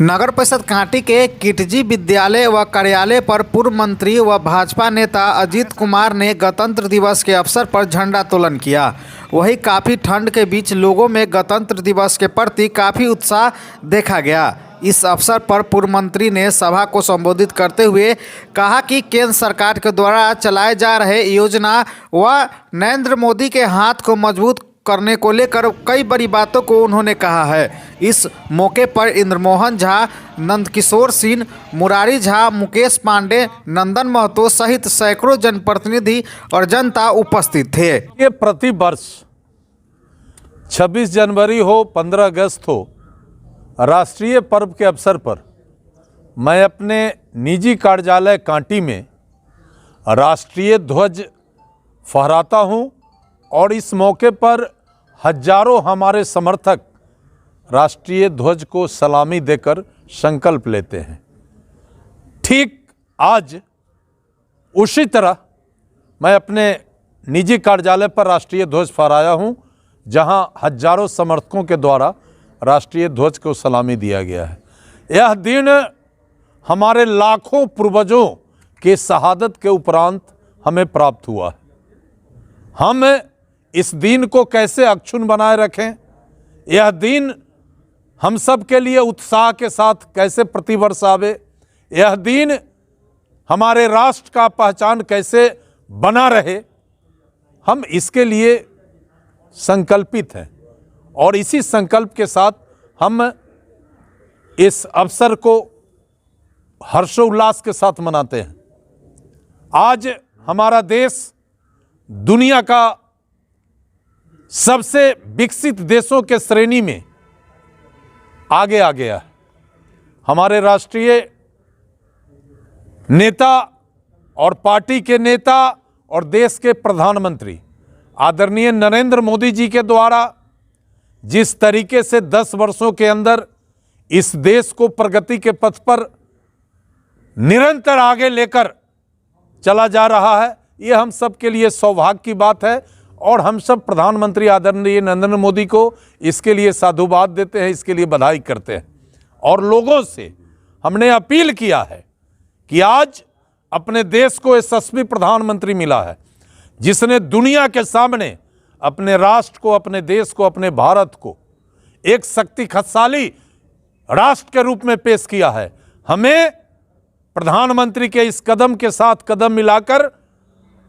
नगर परिषद कांटी के किटजी विद्यालय व कार्यालय पर पूर्व मंत्री व भाजपा नेता अजीत कुमार ने गणतंत्र दिवस के अवसर पर झंडोत्तोलन किया। वहीं काफ़ी ठंड के बीच लोगों में गणतंत्र दिवस के प्रति काफ़ी उत्साह देखा गया। इस अवसर पर पूर्व मंत्री ने सभा को संबोधित करते हुए कहा कि केंद्र सरकार के द्वारा चलाए जा रहे योजना व नरेंद्र मोदी के हाथ को मजबूत करने को लेकर कई बड़ी बातों को उन्होंने कहा है। इस मौके पर इंद्रमोहन झा, नंदकिशोर सिंह, मुरारी झा, मुकेश पांडे, नंदन महतो सहित सैकड़ों जनप्रतिनिधि और जनता उपस्थित थे। ये प्रति वर्ष 26 जनवरी हो, 15 अगस्त हो, राष्ट्रीय पर्व के अवसर पर मैं अपने निजी कार्यालय कांटी में राष्ट्रीय ध्वज फहराता हूं और इस मौके पर हजारों हमारे समर्थक राष्ट्रीय ध्वज को सलामी देकर संकल्प लेते हैं। ठीक आज उसी तरह मैं अपने निजी कार्यालय पर राष्ट्रीय ध्वज फहराया हूं, जहां हजारों समर्थकों के द्वारा राष्ट्रीय ध्वज को सलामी दिया गया है। यह दिन हमारे लाखों पूर्वजों के शहादत के उपरांत हमें प्राप्त हुआ है। हम इस दिन को कैसे अक्षुण्ण बनाए रखें, यह दिन हम सब के लिए उत्साह के साथ कैसे प्रतिवर्ष आवे, यह दिन हमारे राष्ट्र का पहचान कैसे बना रहे, हम इसके लिए संकल्पित हैं और इसी संकल्प के साथ हम इस अवसर को हर्षोल्लास के साथ मनाते हैं। आज हमारा देश दुनिया का सबसे विकसित देशों के श्रेणी में आगे आ गया है। हमारे राष्ट्रीय नेता और पार्टी के नेता और देश के प्रधानमंत्री आदरणीय नरेंद्र मोदी जी के द्वारा जिस तरीके से 10 वर्षों के अंदर इस देश को प्रगति के पथ पर निरंतर आगे लेकर चला जा रहा है, ये हम सब के लिए सौभाग्य की बात है और हम सब प्रधानमंत्री आदरणीय नरेंद्र मोदी को इसके लिए साधुवाद देते हैं, इसके लिए बधाई करते हैं। और लोगों से हमने अपील किया है कि आज अपने देश को यशस्वी प्रधानमंत्री मिला है, जिसने दुनिया के सामने अपने राष्ट्र को, अपने देश को, अपने भारत को एक शक्तिशाली राष्ट्र के रूप में पेश किया है। हमें प्रधानमंत्री के इस कदम के साथ कदम मिलाकर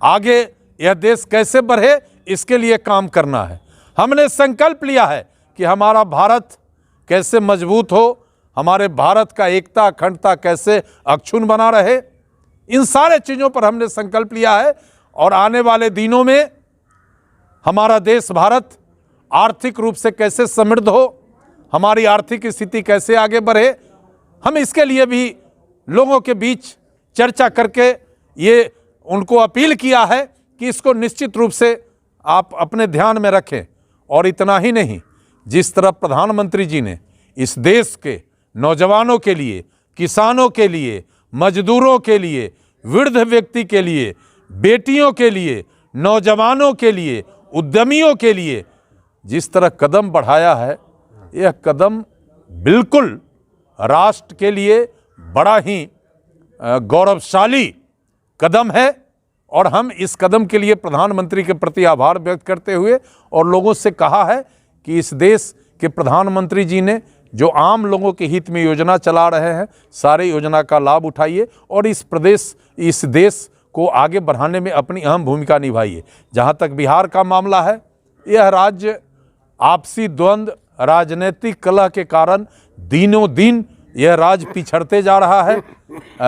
आगे यह देश कैसे बढ़े, इसके लिए काम करना है। हमने संकल्प लिया है कि हमारा भारत कैसे मजबूत हो, हमारे भारत का एकता अखंडता कैसे अक्षुण्ण बना रहे, इन सारे चीज़ों पर हमने संकल्प लिया है। और आने वाले दिनों में हमारा देश भारत आर्थिक रूप से कैसे समृद्ध हो, हमारी आर्थिक स्थिति कैसे आगे बढ़े, हम इसके लिए भी लोगों के बीच चर्चा करके ये उनको अपील किया है कि इसको निश्चित रूप से आप अपने ध्यान में रखें। और इतना ही नहीं, जिस तरह प्रधानमंत्री जी ने इस देश के नौजवानों के लिए, किसानों के लिए, मजदूरों के लिए, वृद्ध व्यक्ति के लिए, बेटियों के लिए, नौजवानों के लिए, उद्यमियों के लिए जिस तरह कदम बढ़ाया है, यह कदम बिल्कुल राष्ट्र के लिए बड़ा ही गौरवशाली कदम है। और हम इस कदम के लिए प्रधानमंत्री के प्रति आभार व्यक्त करते हुए और लोगों से कहा है कि इस देश के प्रधानमंत्री जी ने जो आम लोगों के हित में योजना चला रहे हैं, सारे योजना का लाभ उठाइए और इस देश को आगे बढ़ाने में अपनी अहम भूमिका निभाइए। जहां तक बिहार का मामला है, यह राज्य आपसी द्वंद्व, राजनीतिक कलह के कारण दिनों दिन यह राज्य पिछड़ते जा रहा है।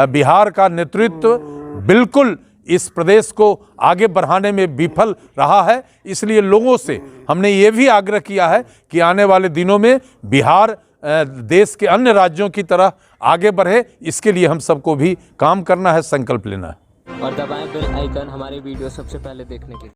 बिहार का नेतृत्व बिल्कुल इस प्रदेश को आगे बढ़ाने में विफल रहा है। इसलिए लोगों से हमने ये भी आग्रह किया है कि आने वाले दिनों में बिहार देश के अन्य राज्यों की तरह आगे बढ़े, इसके लिए हम सबको भी काम करना है, संकल्प लेना है। और दबाएं बेल आइकन हमारे वीडियो सबसे पहले देखने के लिए।